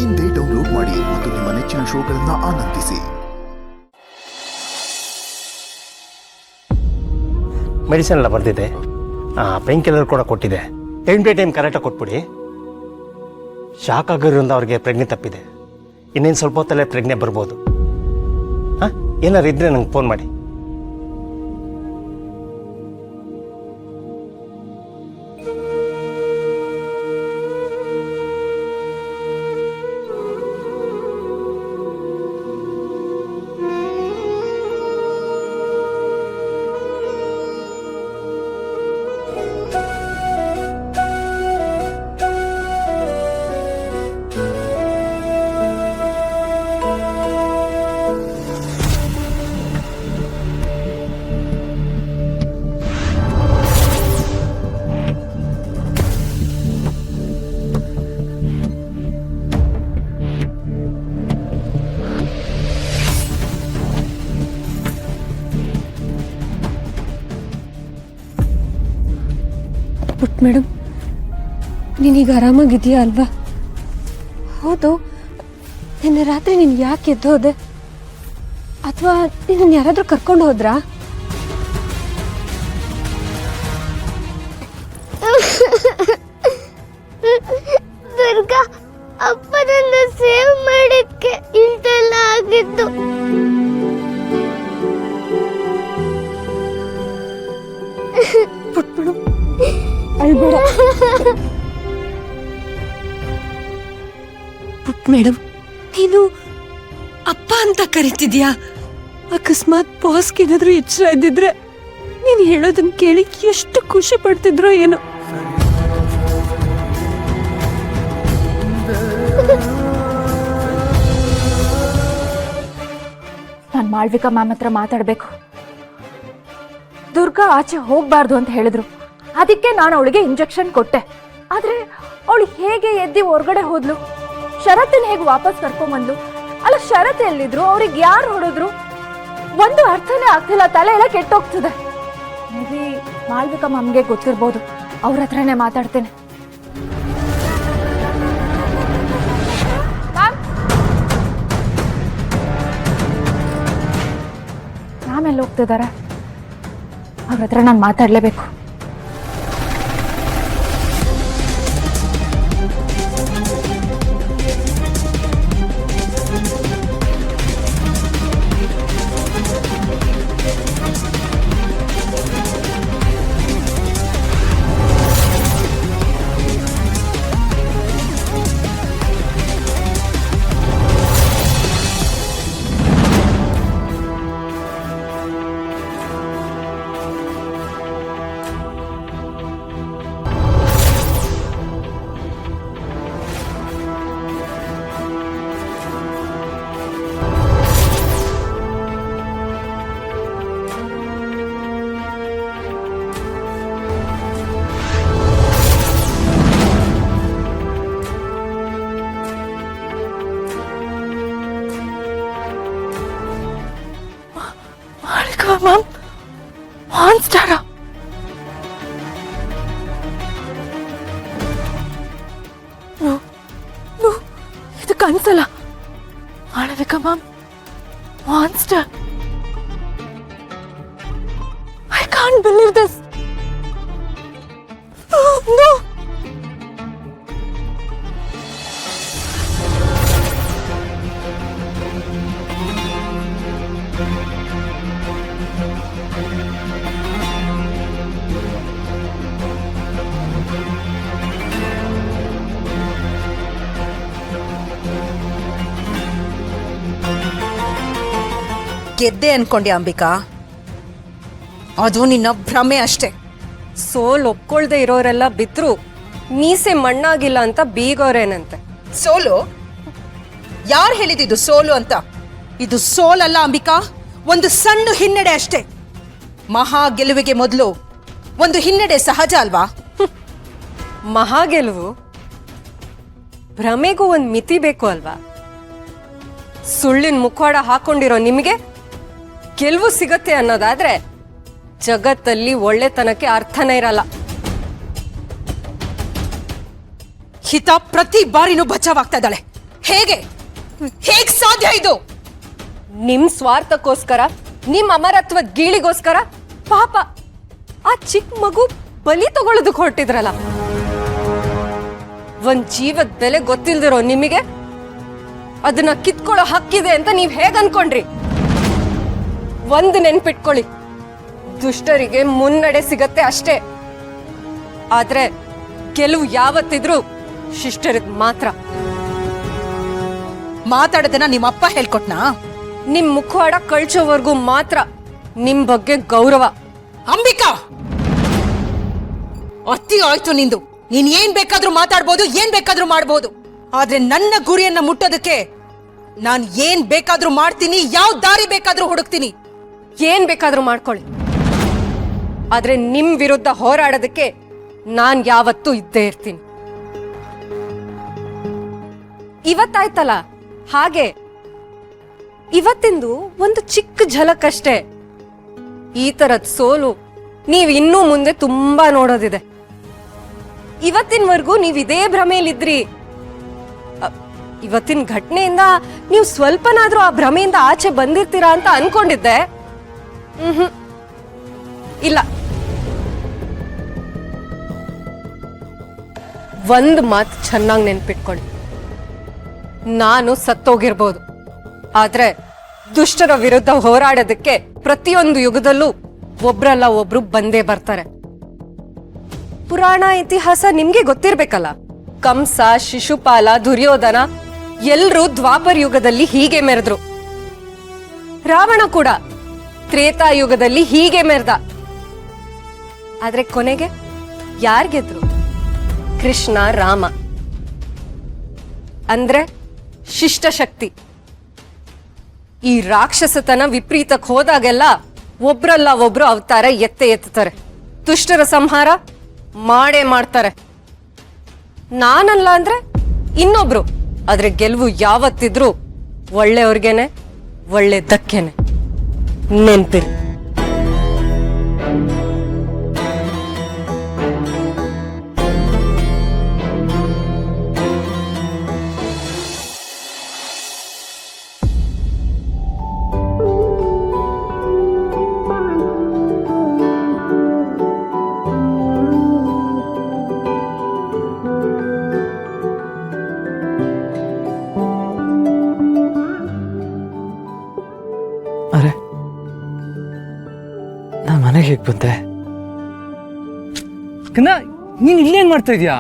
ಇಂದೇ ಡೌನ್ಲೋಡ್ ಮಾಡಿ ಮತ್ತು ನಿಮ್ಮ ನೆಚ್ಚಿನ ಶೋಗಳನ್ನು ಆನಂದಿಸಿ. ಮೆಡಿಸಿನ್ ಎಲ್ಲ ಬರ್ದಿದೆ, ಪೇನ್ ಕಿಲ್ಲರ್ ಕೂಡ ಕೊಟ್ಟಿದೆ. ಟೈಮ್ ಟು ಟೈಮ್ ಕರೆಕ್ಟಾಗಿ ಕೊಟ್ಬಿಡಿ. ಶಾಕ್ ಆಗಿರೋದ್ರಿಂದ ಅವ್ರಿಗೆ ಪ್ರಜ್ಞೆ ತಪ್ಪಿದೆ. ಇನ್ನೇನು ಸ್ವಲ್ಪ ಹೊತ್ತಲ್ಲೇ ಪ್ರಜ್ಞೆ ಬರ್ಬೋದು. ಹಾಂ, ಏನಾರು ಇದ್ದರೆ ನಂಗೆ ಫೋನ್ ಮಾಡಿ. ಬಟ್ ಮೇಡಮ್, ನೀನೀಗ ಆರಾಮಾಗಿದೆಯಾ ಅಲ್ವಾ? ಹೌದು, ನಿನ್ನೆ ರಾತ್ರಿ ನೀನು ಯಾಕೆ ಎದ್ದೋದೆ? ಅಥವಾ ನಿನ್ನ ಯಾರಾದರೂ ಕರ್ಕೊಂಡು ಹೋದ್ರಾ? ದುರ್ಗಾ, ಅಪ್ಪ ನನ್ನ ಸೇವ್ ಮಾಡಿದ್ಕೆ ಇಂತೆಲ್ಲ ಆಗಿದ್ದು. ಬಟ್ ಮೇಡಮ್, ಅಳ್ಬೇಡ. ಪುಟ್ ಮೇಡಮ್, ನೀನು ಅಪ್ಪ ಅಂತ ಕರಿತಿದ್ಯಾ? ಅಕಸ್ಮಾತ್ ಬಾಸ್ಗೆ ಏನಾದ್ರೂ ಎಚ್ಚರ ಇದ್ದಿದ್ರೆ ನೀನು ಹೇಳೋದನ್ನ ಕೇಳಿ ಎಷ್ಟು ಖುಷಿ ಪಡ್ತಿದ್ರೋ ಏನೋ. ನಾನು ಮಾಳ್ವಿಕಾ ಮ್ಯಾಮ್ ಹತ್ರ ಮಾತಾಡಬೇಕು. ದುರ್ಗಾ ಆಚೆ ಹೋಗ್ಬಾರ್ದು ಅಂತ ಹೇಳಿದ್ರು, ಅದಕ್ಕೆ ನಾನು ಅವಳಿಗೆ ಇಂಜೆಕ್ಷನ್ ಕೊಟ್ಟೆ. ಆದ್ರೆ ಅವಳು ಹೇಗೆ ಎದ್ದಿ ಹೊರಗಡೆ ಹೋದ್ಲು? ಶರತ್ನ ಹೇಗೆ ವಾಪಸ್ ಕರ್ಕೊಂಡ್ಬಂದ್ಲು? ಅಲ್ಲ, ಶರತ್ ಎಲ್ಲಿದ್ರು? ಅವ್ರಿಗೆ ಯಾರು ಹೊಡೆದ್ರು? ಒಂದು ಅರ್ಥನೇ ಆಗ್ತಿಲ್ಲ, ತಲೆ ಎಲ್ಲ ಕೆಟ್ಟೋಗ್ತದೆ. ಮೇ ಬಿ ಮಾಳ್ವಿಕಾ ಮ್ಯಾಮ್ಗೆ ಗೊತ್ತಿರ್ಬೋದು, ಅವ್ರ ಹತ್ರನೇ ಮಾತಾಡ್ತೇನೆ. ಮ್ಯಾಮ್ ಎಲ್ಲಿ ಹೋಗ್ತಿದ್ದಾರೆ? ಅವ್ರ ಹತ್ರ ನಾನು ಮಾತಾಡಲೇಬೇಕು. ಮ್ಯಾಮ್, ಮಾನ್ಸ್ಟರಾ? ಇದು ಕನ್ಸಲ್ಲ. Malavika ma'am monster. I can't believe this. No. ಗೆದ್ದೆ ಅನ್ಕೊಂಡೆ ಅಂಬಿಕಾ, ಅದು ನಿನ್ನ ಭ್ರಮೆ ಅಷ್ಟೇ. ಸೋಲ್ ಒಪ್ಕೊಳ್ದೆ ಇರೋರೆಲ್ಲ ಬಿದ್ರು ಮೀಸೆ ಮಣ್ಣಾಗಿಲ್ಲ ಅಂತ ಬೀಗೋರೇನಂತೆ. ಸೋಲು? ಯಾರು ಹೇಳಿದಿದ್ದು ಸೋಲು ಅಂತ? ಇದು ಸೋಲಲ್ಲ ಅಂಬಿಕಾ, ಒಂದು ಸಣ್ಣ ಹಿನ್ನಡೆ ಅಷ್ಟೇ. ಮಹಾ ಗೆಲುವಿಗೆ ಮೊದಲು ಒಂದು ಹಿನ್ನಡೆ ಸಹಜ ಅಲ್ವಾ? ಮಹಾ ಗೆಲುವು ಭ್ರಮೆಗೂ ಒಂದು ಮಿತಿ ಬೇಕು ಅಲ್ವಾ? ಸುಳ್ಳಿನ ಮುಖವಾಡ ಹಾಕೊಂಡಿರೋ ನಿಮಗೆ ಗೆಲುವು ಸಿಗತ್ತೆ ಅನ್ನೋದಾದ್ರೆ ಜಗತ್ತಲ್ಲಿ ಒಳ್ಳೆತನಕ್ಕೆ ಅರ್ಥನೇ ಇರಲ್ಲ. ಹಿತ ಪ್ರತಿ ಬಾರಿನೂ ಬಚಾವಾಗ್ತಾ ಇದ್ದಾಳೆ. ಹೇಗೆ ಹೇಗ್ ಸಾಧ್ಯ ಇದು? ನಿಮ್ ಸ್ವಾರ್ಥಕ್ಕೋಸ್ಕರ, ನಿಮ್ ಅಮರತ್ವದ ಗೀಳಿಗೋಸ್ಕರ ಪಾಪ ಆ ಚಿಕ್ಕ ಮಗು ಬಲಿ ತಗೊಳ್ಳೋದಕ್ಕೆ ಹೊರಟಿದ್ರಲ್ಲ. ಒಂದ್ ಜೀವದ ಬೆಲೆ ಗೊತ್ತಿಲ್ದಿರೋ ನಿಮಗೆ ಅದನ್ನ ಕಿತ್ಕೊಳ್ಳೋ ಹಕ್ಕಿದೆ ಅಂತ ನೀವ್ ಹೇಗ್ ಅನ್ಕೊಂಡ್ರಿ? ಒಂದು ನೆನ್ಪಿಟ್ಕೊಳ್ಳಿ, ದುಷ್ಟರಿಗೆ ಮುನ್ನಡೆ ಸಿಗತ್ತೆ ಅಷ್ಟೇ, ಆದ್ರೆ ಗೆಲುವು ಯಾವತ್ತಿದ್ರೂ ಶಿಷ್ಟರಿಗೆ ಮಾತ್ರ. ಮಾತಾಡೋದನ್ನ ನಿಮ್ಮಪ್ಪ ಹೇಳ್ಕೊಟ್ನಾ? ನಿಮ್ ಮುಖವಾಡ ಕಳ್ಚೋವರೆಗೂ ಮಾತ್ರ ನಿಮ್ ಬಗ್ಗೆ ಗೌರವ. ಅಂಬಿಕಾ, ಅತಿ ಆಯ್ತು ನಿಂದು. ನೀನ್ ಏನ್ ಬೇಕಾದ್ರೂ ಮಾತಾಡ್ಬೋದು, ಏನ್ ಬೇಕಾದ್ರೂ ಮಾಡ್ಬೋದು, ಆದ್ರೆ ನನ್ನ ಗುರಿಯನ್ನ ಮುಟ್ಟೋದಕ್ಕೆ ನಾನ್ ಏನ್ ಬೇಕಾದ್ರೂ ಮಾಡ್ತೀನಿ, ಯಾವ ದಾರಿ ಬೇಕಾದ್ರೂ ಹುಡುಕ್ತೀನಿ. ಏನ್ ಬೇಕಾದ್ರೂ ಮಾಡ್ಕೊಳ್ಳಿ, ಆದ್ರೆ ನಿಮ್ ವಿರುದ್ಧ ಹೋರಾಡೋದಕ್ಕೆ ನಾನ್ ಯಾವತ್ತೂ ಇದ್ದೇ ಇರ್ತೀನಿ. ಇವತ್ತಾಯ್ತಲ್ಲ ಹಾಗೆ, ಇವತ್ತಿಂದು ಒಂದು ಚಿಕ್ಕ ಝಲಕ್ ಅಷ್ಟೇ. ಈ ತರದ್ ಸೋಲು ನೀವ್ ಇನ್ನೂ ಮುಂದೆ ತುಂಬಾ ನೋಡೋದಿದೆ. ಇವತ್ತಿನವರೆಗೂ ನೀವ್ ಇದೇ ಭ್ರಮೆಯಲ್ಲಿದ್ರಿ. ಇವತ್ತಿನ ಘಟನೆಯಿಂದ ನೀವು ಸ್ವಲ್ಪನಾದ್ರೂ ಆ ಭ್ರಮೆಯಿಂದ ಆಚೆ ಬಂದಿರ್ತೀರಾ ಅಂತ ಅನ್ಕೊಂಡಿದ್ದೆ. ಇಲ್ಲ. ಒಂದ್ ಮಾತು ಚೆನ್ನಾಗಿ ನೆನ್ಪಿಟ್ಕೊಳ್ಳಿ, ನಾನು ಸತ್ತೋಗಿರ್ಬೋದು, ಆದ್ರೆ ದುಷ್ಟರ ವಿರುದ್ಧ ಹೋರಾಡೋದಕ್ಕೆ ಪ್ರತಿಯೊಂದು ಯುಗದಲ್ಲೂ ಒಬ್ರಲ್ಲ ಒಬ್ರು ಬಂದೇ ಬರ್ತಾರೆ. ಪುರಾಣ ಇತಿಹಾಸ ನಿಮ್ಗೆ ಗೊತ್ತಿರ್ಬೇಕಲ್ಲ. ಕಂಸ, ಶಿಶುಪಾಲ, ದುರ್ಯೋಧನ ಎಲ್ರೂ ದ್ವಾಪರ ಯುಗದಲ್ಲಿ ಹೀಗೆ ಮೆರೆದ್ರು. ರಾವಣ ಕೂಡ ತ್ರೇತಾಯುಗದಲ್ಲಿ ಹೀಗೆ ಮೆರೆದ. ಆದ್ರೆ ಕೊನೆಗೆ ಯಾರ್ ಗೆದ್ರು? ಕೃಷ್ಣ, ರಾಮ. ಅಂದ್ರೆ ಶಿಷ್ಟ ಶಕ್ತಿ. ಈ ರಾಕ್ಷಸತನ ವಿಪರೀತಕ್ಕೆ ಹೋದಾಗೆಲ್ಲ ಒಬ್ರಲ್ಲ ಒಬ್ರು ಅವತಾರ ಎತ್ತುತ್ತಾರೆ, ದುಷ್ಟರ ಸಂಹಾರ ಮಾಡೇ ಮಾಡ್ತಾರೆ. ನಾನಲ್ಲ ಅಂದ್ರೆ ಇನ್ನೊಬ್ರು, ಆದ್ರೆ ಗೆಲುವು ಯಾವತ್ತಿದ್ರೂ ಒಳ್ಳೆಯವ್ರಿಗೇನೆ, ಒಳ್ಳೆದಕ್ಕೇನೆ. ನೆನ್ಪಿರಿ. ಅರೆ, ನಾ ಮನೆಗೆ ಹೇಗೆ ಬಂದೆ? ಕನ್ನ, ನೀನ್ ಇಲ್ಲೇನ್ ಮಾಡ್ತಾ ಇದೀಯಾ?